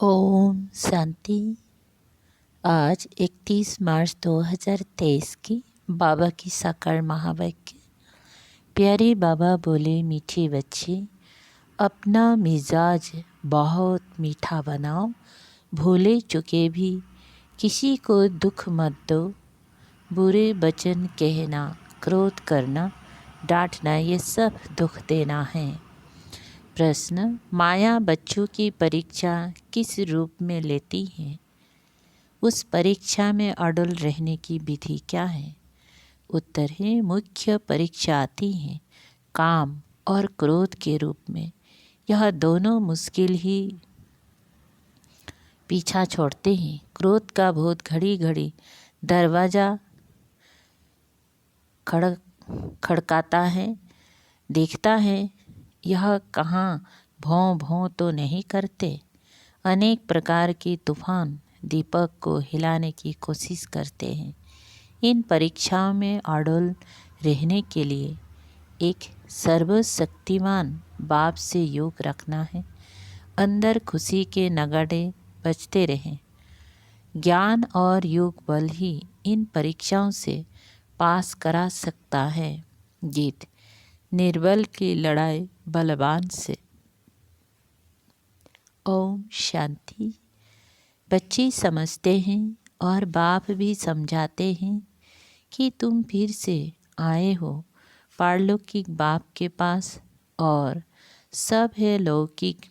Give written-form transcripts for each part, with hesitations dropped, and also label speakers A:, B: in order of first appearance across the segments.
A: ओम शांति। आज 31 मार्च 2023 की बाबा की साकार महावाक्य। प्यारे बाबा बोले, मीठे बच्चे, अपना मिजाज बहुत मीठा बनाओ। भूले चुके भी किसी को दुख मत दो। बुरे वचन कहना, क्रोध करना, डांटना, ये सब दुख देना है। प्रश्न: माया बच्चों की परीक्षा किस रूप में लेती है? उस परीक्षा में अड़ल रहने की विधि क्या है? उत्तर है, मुख्य परीक्षा आती है काम और क्रोध के रूप में। यह दोनों मुश्किल ही पीछा छोड़ते हैं। क्रोध का भूत घड़ी घड़ी दरवाज़ा खड़काता है, देखता है यह कहाँ भौं भौं तो नहीं करते। अनेक प्रकार के तूफान दीपक को हिलाने की कोशिश करते हैं। इन परीक्षाओं में अड़ल रहने के लिए एक सर्वशक्तिमान बाप से योग रखना है। अंदर खुशी के नगाड़े बजते रहें। ज्ञान और योग बल ही इन परीक्षाओं से पास करा सकता है। गीत: निर्बल की लड़ाई बलवान से। ओम शांति। बच्चे समझते हैं और बाप भी समझाते हैं कि तुम फिर से आए हो पारलौकिक बाप के पास और सब है लौकिक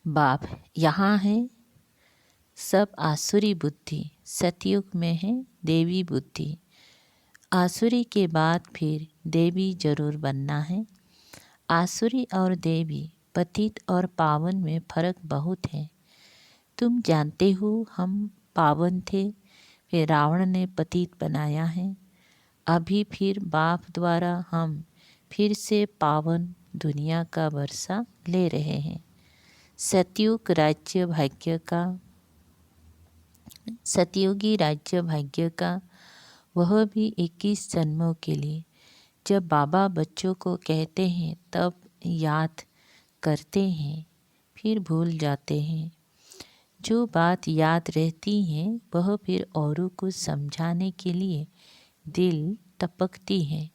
A: बाप यहाँ है। सब आसुरी बुद्धि सतयुग में है देवी बुद्धि। आसुरी के बाद फिर देवी जरूर बनना है। आसुरी और देवी, पतित और पावन में फर्क बहुत है। तुम जानते हो हम पावन थे, फिर रावण ने पतित बनाया है। अभी फिर बाप द्वारा हम फिर से पावन दुनिया का वर्षा ले रहे हैं। सतयुगी राज्य भाग्य का वह भी 21 जन्मों के लिए। जब बाबा बच्चों को कहते हैं तब याद करते हैं, फिर भूल जाते हैं। जो बात याद रहती है वह फिर औरों को समझाने के लिए दिल टपकती है।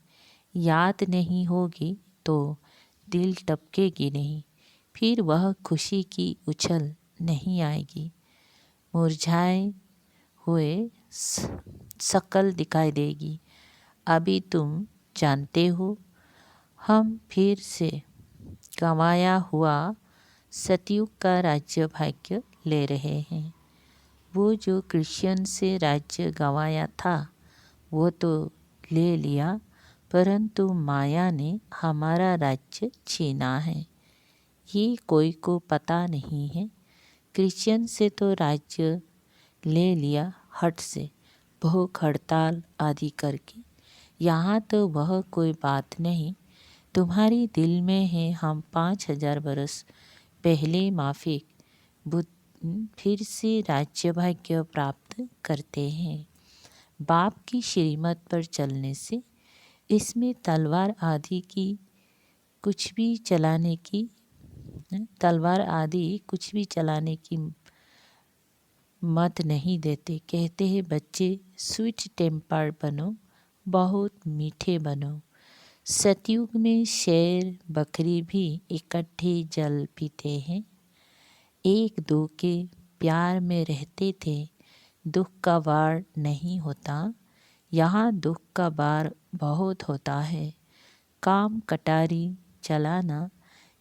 A: याद नहीं होगी तो दिल टपकेगी नहीं, फिर वह खुशी की उछल नहीं आएगी। मुरझाए हुए शकल दिखाई देगी। अभी तुम जानते हो हम फिर से गंवाया हुआ सतयुग का राज्य भाग्य ले रहे हैं। वो जो कृष्ण से राज्य गंवाया था वो तो ले लिया, परंतु माया ने हमारा राज्य छीना है। ये कोई को पता नहीं है। कृष्ण से तो राज्य ले लिया हट से, भूख हड़ताल आदि करके। यहाँ तो वह कोई बात नहीं। तुम्हारी दिल में है हम 5000 बरस पहले माफिक फिर से राज्य भाग्य प्राप्त करते हैं। बाप की श्रीमत पर चलने से इसमें तलवार आदि कुछ भी चलाने की मत नहीं देते। कहते हैं बच्चे स्वीट टेम्पर बनो, बहुत मीठे बनो। सतयुग में शेर बकरी भी इकट्ठे जल पीते हैं। एक दो के प्यार में रहते थे, दुख का बार नहीं होता। यहाँ दुख का बार बहुत होता है। काम कटारी चलाना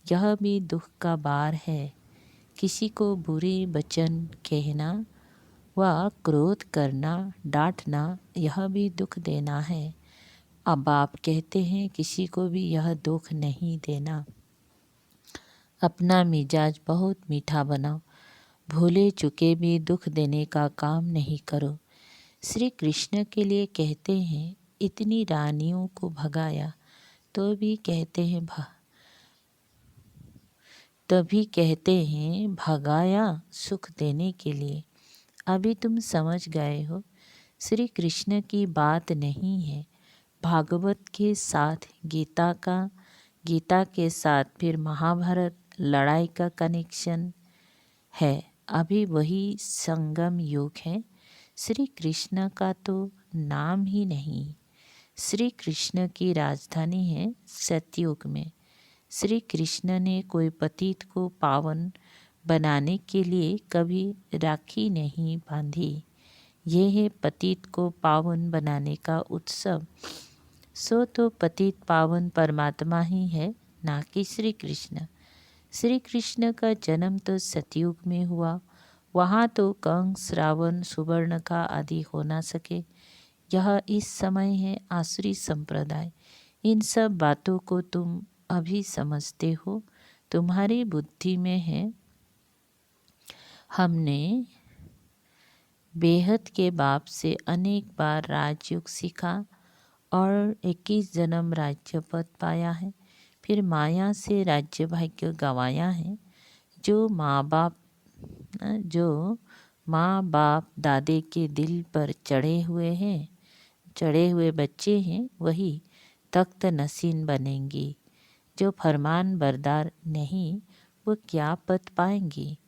A: यह भी दुख का बार है। किसी को बुरे वचन कहना व क्रोध करना, डांटना, यह भी दुख देना है। अब आप कहते हैं किसी को भी यह दुख नहीं देना। अपना मिजाज बहुत मीठा बनाओ। भूले चुके भी दुख देने का काम नहीं करो। श्री कृष्ण के लिए कहते हैं इतनी रानियों को भगाया तो भी कहते हैं भगाया सुख देने के लिए। अभी तुम समझ गए हो श्री कृष्ण की बात नहीं है। भागवत के साथ गीता के साथ फिर महाभारत लड़ाई का कनेक्शन है, अभी वही संगम युग है। श्री कृष्ण का तो नाम ही नहीं। श्री कृष्ण की राजधानी है सतयुग में। श्री कृष्ण ने कोई पतित को पावन बनाने के लिए कभी राखी नहीं बांधी। ये है पतित को पावन बनाने का उत्सव। सो तो पतित पावन परमात्मा ही है, ना कि श्री कृष्ण। श्री कृष्ण का जन्म तो सतयुग में हुआ। वहाँ तो कंस, रावण, सुवर्ण का आदि हो ना सके। यह इस समय है आसुरी संप्रदाय। इन सब बातों को तुम अभी समझते हो, तुम्हारी बुद्धि में है। हमने बेहद के बाप से अनेक बार राजयोग सीखा और 21 जन्म राज्य पद पाया है। फिर माया से राज्य भाग्य गंवाया है। जो माँ बाप दादे के दिल पर चढ़े हुए बच्चे हैं, वही तख्त नसीन बनेंगे। जो फरमान बरदार नहीं, वो क्या पद पाएंगे।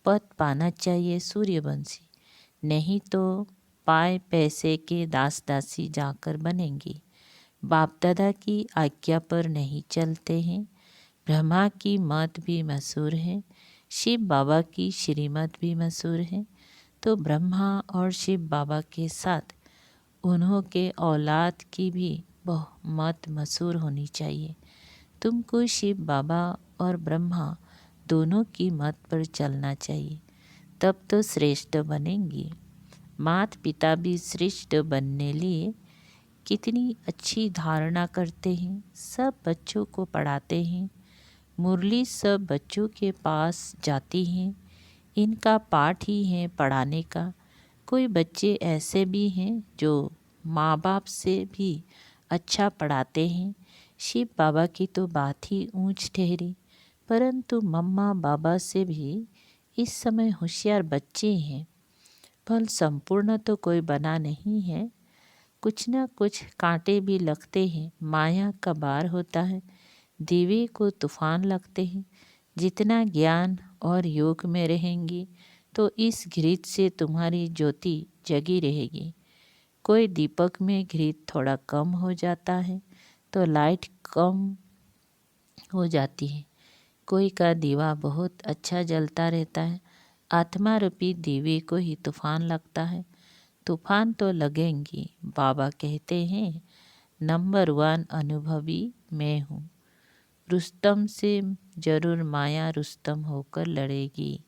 A: पद पाना चाहिए सूर्यवंशी, नहीं तो पाए पैसे के दास दासी जाकर बनेंगे। बाप दादा की आज्ञा पर नहीं चलते हैं। ब्रह्मा की मत भी मशहूर है, शिव बाबा की श्रीमत भी मशहूर है। तो ब्रह्मा और शिव बाबा के साथ उन्हों के औलाद की भी मत मशहूर होनी चाहिए। तुमको शिव बाबा और ब्रह्मा दोनों की मत पर चलना चाहिए, तब तो श्रेष्ठ बनेंगी। माता पिता भी श्रेष्ठ बनने लिए कितनी अच्छी धारणा करते हैं। सब बच्चों को पढ़ाते हैं। मुरली सब बच्चों के पास जाती हैं। इनका पाठ ही है पढ़ाने का। कोई बच्चे ऐसे भी हैं जो माँ बाप से भी अच्छा पढ़ाते हैं। शिव बाबा की तो बात ही ऊंच ठहरी, परंतु मम्मा बाबा से भी इस समय होशियार बच्चे हैं। फल संपूर्ण तो कोई बना नहीं है। कुछ न कुछ कांटे भी लगते हैं। माया का बार होता है। दीवे को तूफान लगते हैं। जितना ज्ञान और योग में रहेंगी तो इस घृत से तुम्हारी ज्योति जगी रहेगी। कोई दीपक में घृत थोड़ा कम हो जाता है तो लाइट कम हो जाती है। कोई का दीवा बहुत अच्छा जलता रहता है। आत्मा रूपी दीवे को ही तूफान लगता है। तूफान तो लगेंगी। बाबा कहते हैं नंबर 1 अनुभवी मैं हूँ। रुस्तम से जरूर माया रुस्तम होकर लड़ेगी।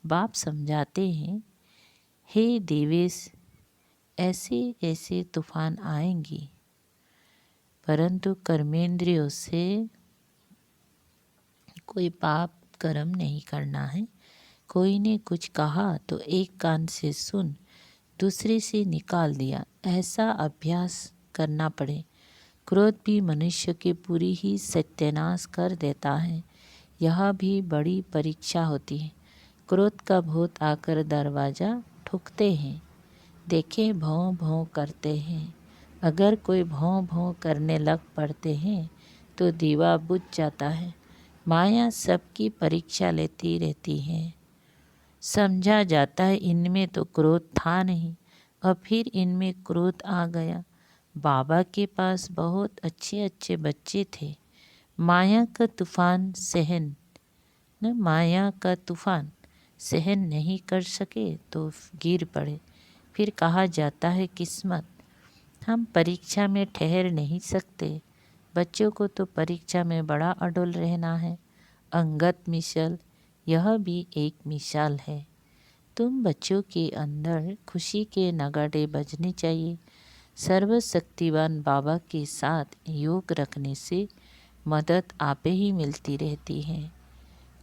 A: बाप समझाते हैं, हे देवेश, ऐसे ऐसे तूफान आएंगी, परंतु कर्मेंद्रियों से कोई पाप कर्म नहीं करना है। कोई ने कुछ कहा तो एक कान से सुन, दूसरे से निकाल दिया, ऐसा अभ्यास करना पड़े। क्रोध भी मनुष्य की पूरी ही सत्यानाश कर देता है। यह भी बड़ी परीक्षा होती है। क्रोध का भूत आकर दरवाज़ा ठुकते हैं। देखे भौं भौं करते हैं। अगर कोई भौं भौं करने लग पड़ते हैं तो दीवा बुझ जाता है। माया सबकी परीक्षा लेती रहती है। समझा जाता है इनमें तो क्रोध था नहीं और फिर इनमें क्रोध आ गया। बाबा के पास बहुत अच्छे अच्छे बच्चे थे। माया का तूफान सहन नहीं कर सके तो गिर पड़े। फिर कहा जाता है किस्मत। हम परीक्षा में ठहर नहीं सकते। बच्चों को तो परीक्षा में बड़ा अडोल रहना है। अंगत मिसाल, यह भी एक मिसाल है। तुम बच्चों के अंदर खुशी के नगाड़े बजने चाहिए। सर्वशक्तिवान बाबा के साथ योग रखने से मदद आपे ही मिलती रहती है।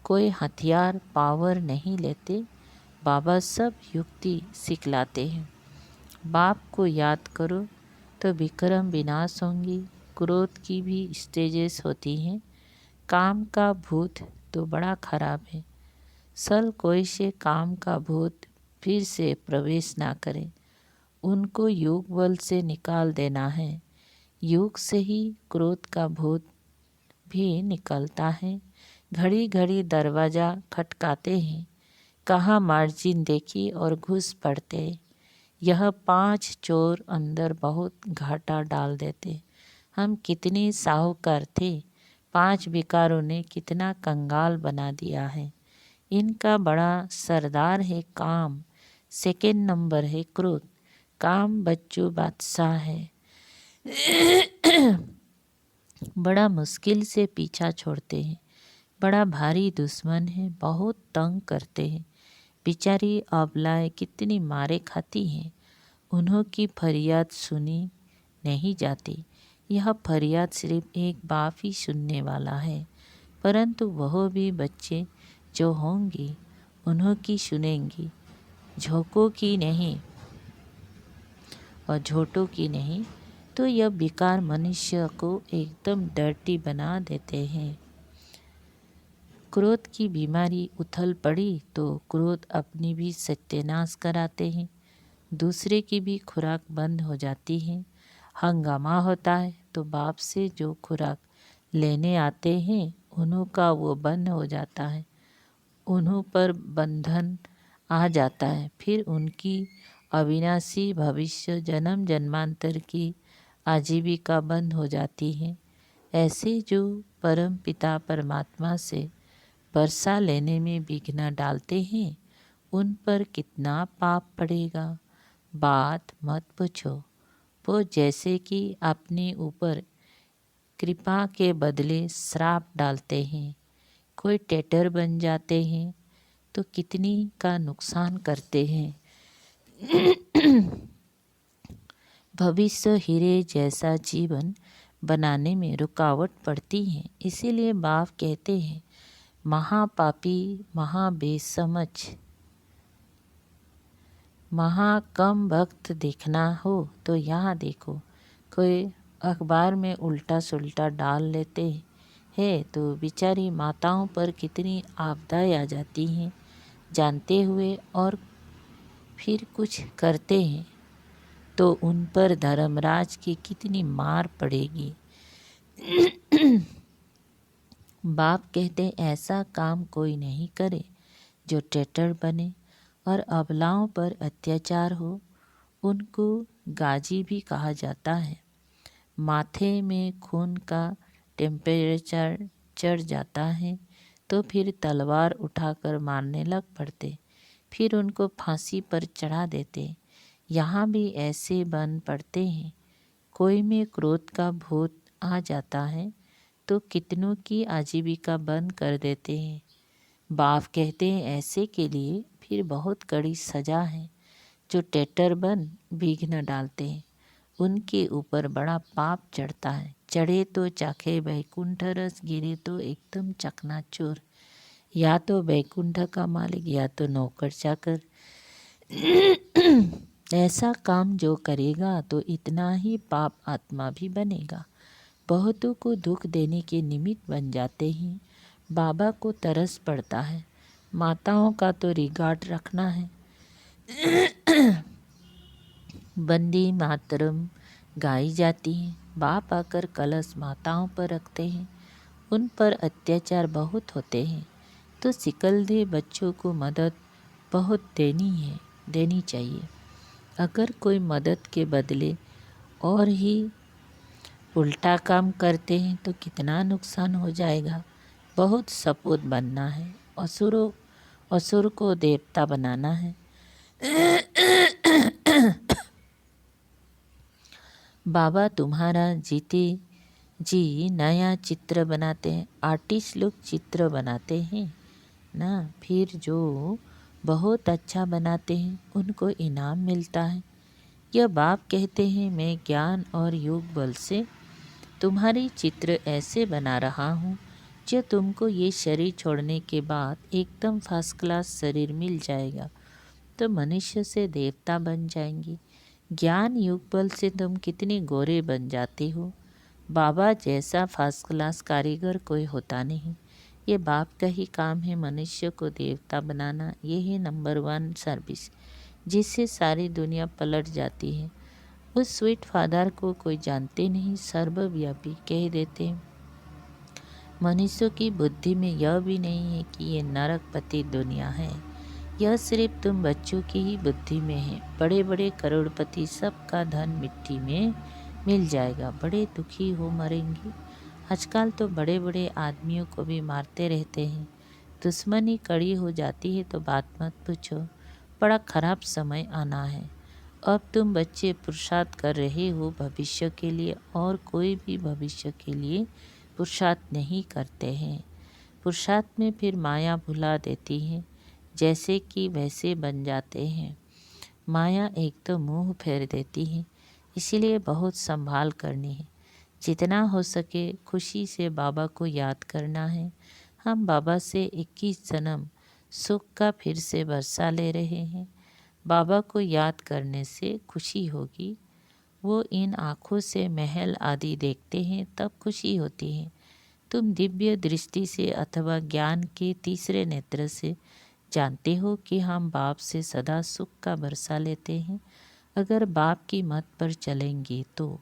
A: कोई हथियार पावर नहीं लेते। बाबा सब युक्ति सिखलाते हैं। बाप को याद करो तो विक्रम विनाश होंगी। क्रोध की भी स्टेजेस होती हैं। काम का भूत तो बड़ा खराब है। सल कोई से काम का भूत फिर से प्रवेश ना करे। उनको योग बल से निकाल देना है। योग से ही क्रोध का भूत भी निकलता है। घड़ी घड़ी दरवाज़ा खटकाते हैं, कहाँ मार्जिन देखी और घुस पड़ते। यह 5 चोर अंदर बहुत घाटा डाल देते। हम कितने साहूकार थे, 5 बेकारों ने कितना कंगाल बना दिया है। इनका बड़ा सरदार है काम, सेकंड नंबर है क्रोध। काम बच्चों बादशाह है, बड़ा मुश्किल से पीछा छोड़ते हैं। बड़ा भारी दुश्मन है, बहुत तंग करते हैं। बेचारी अबलाएं कितनी मारे खाती हैं, उन्हों की फरियाद सुनी नहीं जाती। यह फरियाद सिर्फ एक बाप ही सुनने वाला है, परंतु वह भी बच्चे जो होंगे उन्हों की सुनेंगी, झोंकों की नहीं और झोटों की नहीं। तो यह बेकार मनुष्य को एकदम डर्टी बना देते हैं। क्रोध की बीमारी उथल पड़ी तो क्रोध अपनी भी सत्यानाश कराते हैं, दूसरे की भी खुराक बंद हो जाती है। हंगामा होता है तो बाप से जो खुराक लेने आते हैं उन्हों का वो बंद हो जाता है, उन्हों पर बंधन आ जाता है। फिर उनकी अविनाशी भविष्य जन्म जन्मांतर की आजीविका बंद हो जाती है। ऐसे जो परम पिता परमात्मा से वर्षा लेने में विघ्न डालते हैं, उन पर कितना पाप पड़ेगा, बात मत पूछो। वो जैसे कि अपने ऊपर कृपा के बदले श्राप डालते हैं। कोई टेटर बन जाते हैं तो कितनी का नुकसान करते हैं। भविष्य हीरे जैसा जीवन बनाने में रुकावट पड़ती है। इसीलिए बाप कहते हैं, महापापी महाबेसमझ महाकम भक्त देखना हो तो यहाँ देखो। कोई अखबार में उल्टा सुल्टा डाल लेते हैं तो बेचारी माताओं पर कितनी आपदाएं आ जाती हैं जानते हुए, और फिर कुछ करते हैं तो उन पर धर्मराज की कितनी मार पड़ेगी। बाप कहते ऐसा काम कोई नहीं करे जो टेटर बने और अबलाओं पर अत्याचार हो। उनको गाजी भी कहा जाता है। माथे में खून का टेम्परेचर चढ़ जाता है तो फिर तलवार उठाकर मारने लग पड़ते, फिर उनको फांसी पर चढ़ा देते। यहाँ भी ऐसे बन पड़ते हैं। कोई में क्रोध का भूत आ जाता है तो कितनों की आजीविका बंद कर देते हैं। बाप कहते हैं ऐसे के लिए फिर बहुत कड़ी सज़ा है। जो टेटर बन विघ्न डालते हैं उनके ऊपर बड़ा पाप चढ़ता है। चढ़े तो चाखे बैकुंठ रस, गिरे तो एकदम चकनाचूर। या तो बैकुंठ का मालिक या तो नौकर चाकर। ऐसा काम जो करेगा तो इतना ही पाप आत्मा भी बनेगा। बहुतों को दुख देने के निमित्त बन जाते हैं। बाबा को तरस पड़ता है, माताओं का तो रिगार्ड रखना है। बंदी मातरम गाई जाती है। बाप आकर कलश माताओं पर रखते हैं, उन पर अत्याचार बहुत होते हैं। तो सिकलदे बच्चों को मदद बहुत देनी चाहिए। अगर कोई मदद के बदले और ही उल्टा काम करते हैं तो कितना नुकसान हो जाएगा। बहुत सपूत बनना है, असुर को देवता बनाना है। बाबा तुम्हारा जीते जी नया चित्र बनाते हैं। आर्टिस्ट लोग चित्र बनाते हैं ना, फिर जो बहुत अच्छा बनाते हैं उनको इनाम मिलता है। यह बाप कहते हैं मैं ज्ञान और योग बल से तुम्हारी चित्र ऐसे बना रहा हूँ जो तुमको ये शरीर छोड़ने के बाद एकदम फर्स्ट क्लास शरीर मिल जाएगा तो मनुष्य से देवता बन जाएंगे। ज्ञान योग बल से तुम कितने गोरे बन जाते हो। बाबा जैसा फर्स्ट क्लास कारीगर कोई होता नहीं। ये बाप का ही काम है मनुष्य को देवता बनाना। ये है नंबर 1 सर्विस जिससे सारी दुनिया पलट जाती है। उस स्वीट फादर को कोई जानते नहीं, सर्वव्यापी कह देते हैं। मनुष्यों की बुद्धि में यह भी नहीं है कि ये नरकपति दुनिया है। यह सिर्फ तुम बच्चों की ही बुद्धि में है। बड़े बड़े करोड़पति सबका धन मिट्टी में मिल जाएगा, बड़े दुखी हो मरेंगे। आजकल तो बड़े बड़े आदमियों को भी मारते रहते हैं। दुश्मनी कड़ी हो जाती है तो बात मत पूछो, बड़ा खराब समय आना है। अब तुम बच्चे पुरुषार्थ कर रहे हो भविष्य के लिए, और कोई भी भविष्य के लिए पुरुषार्थ नहीं करते हैं। पुरुषार्थ में फिर माया भुला देती है, जैसे कि वैसे बन जाते हैं। माया एक तो मुंह फेर देती है, इसीलिए बहुत संभाल करनी है। जितना हो सके खुशी से बाबा को याद करना है। हम बाबा से 21 जन्म सुख का फिर से बरसा ले रहे हैं। बाबा को याद करने से खुशी होगी। वो इन आँखों से महल आदि देखते हैं तब खुशी होती है। तुम दिव्य दृष्टि से अथवा ज्ञान के तीसरे नेत्र से जानते हो कि हम बाप से सदा सुख का बरसा लेते हैं। अगर बाप की मत पर चलेंगे तो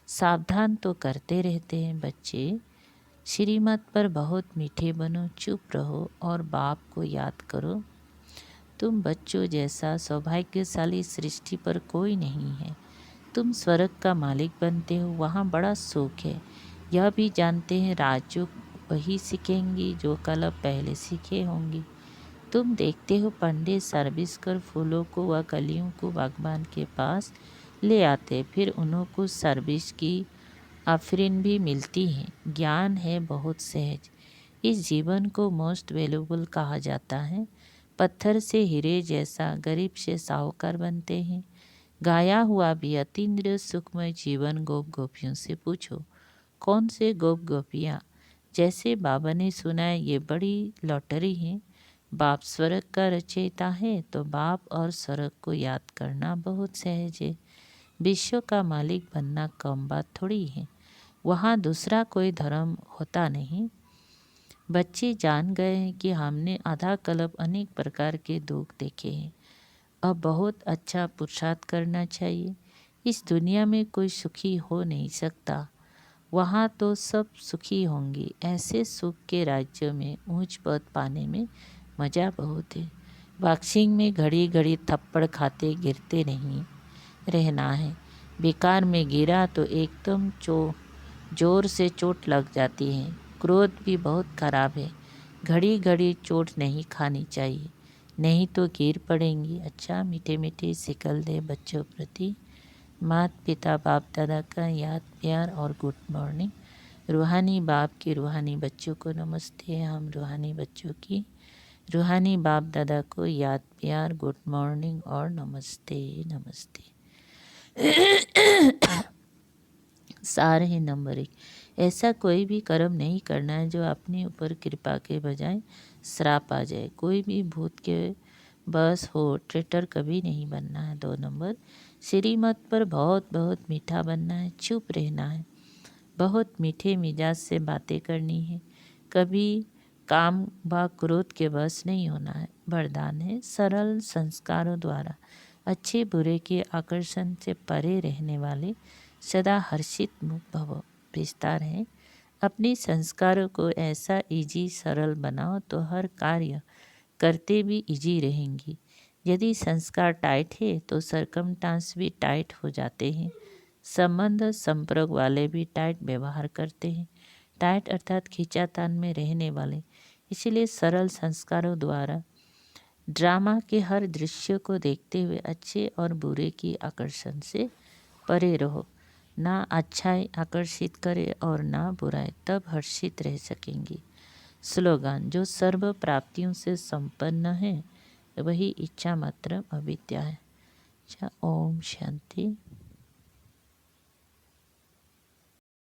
A: सावधान तो करते रहते हैं बच्चे। श्रीमत पर बहुत मीठे बनो, चुप रहो और बाप को याद करो। तुम बच्चों जैसा सौभाग्यशाली सृष्टि पर कोई नहीं है। तुम स्वर्ग का मालिक बनते हो, वहाँ बड़ा सुख है। यह भी जानते हैं राजयोग वही सीखेंगी जो कल पहले सीखे होंगी। तुम देखते हो पंडित सर्विस कर फूलों को व कलियों को भगवान के पास ले आते, फिर उनको सर्विस की आफरीन भी मिलती है। ज्ञान है बहुत सहज। इस जीवन को मोस्ट वैल्यूबल कहा जाता है। पत्थर से हीरे जैसा गरीब से साहूकार बनते हैं। गाया हुआ भी अतीन्द्रिय सुखमय जीवन गोप गोपियों से पूछो। कौन से गोप गोपियाँ? जैसे बाबा ने सुना है ये बड़ी लॉटरी है। बाप स्वर्ग का रचयिता है तो बाप और स्वर्ग को याद करना बहुत सहज है। विश्व का मालिक बनना कम बात थोड़ी है। वहाँ दूसरा कोई धर्म होता नहीं। बच्चे जान गए हैं कि हमने आधा कल्प अनेक प्रकार के दुख देखे हैं। अब बहुत अच्छा पुरुषार्थ करना चाहिए। इस दुनिया में कोई सुखी हो नहीं सकता, वहाँ तो सब सुखी होंगे। ऐसे सुख के राज्य में ऊंच पद पाने में मज़ा बहुत है। बॉक्सिंग में घड़ी घड़ी थप्पड़ खाते गिरते नहीं रहना है। बेकार में गिरा तो एकदम जोर से चोट लग जाती है। क्रोध भी बहुत खराब है, घड़ी घड़ी चोट नहीं खानी चाहिए, नहीं तो गिर पड़ेंगी। अच्छा मीठे मीठे सिकल दे बच्चों प्रति माता पिता बाप दादा का याद प्यार और गुड मॉर्निंग। रूहानी बाप के रूहानी बच्चों को नमस्ते। हम रूहानी बच्चों की रूहानी बाप दादा को याद प्यार गुड मॉर्निंग और नमस्ते नमस्ते। सार है नंबर 1, ऐसा कोई भी कर्म नहीं करना है जो अपने ऊपर कृपा के बजाय श्राप आ जाए। कोई भी भूत के बस हो ट्रेटर कभी नहीं बनना है। 2 नंबर, श्रीमत पर बहुत बहुत मीठा बनना है, चुप रहना है, बहुत मीठे मिजाज से बातें करनी है, कभी काम व क्रोध के बस नहीं होना है। वरदान है सरल संस्कारों द्वारा अच्छे बुरे के आकर्षण से परे रहने वाले सदा हर्षित मुख भव। विस्तार है अपने संस्कारों को ऐसा इजी सरल बनाओ तो हर कार्य करते भी इजी रहेंगी। यदि संस्कार टाइट है तो सरकमस्टांस भी टाइट हो जाते हैं। संबंध संपर्क वाले भी टाइट व्यवहार करते हैं। टाइट अर्थात खींचातान में रहने वाले। इसलिए सरल संस्कारों द्वारा ड्रामा के हर दृश्य को देखते हुए अच्छे और बुरे की आकर्षण से परे रहो। ना अच्छाई आकर्षित करे और ना बुराई, तब हर्षित रह सकेंगी। स्लोगान, जो सर्व प्राप्तियों से संपन्न है वही इच्छा मात्र अविद्या है। अच्छा, ओम शांति।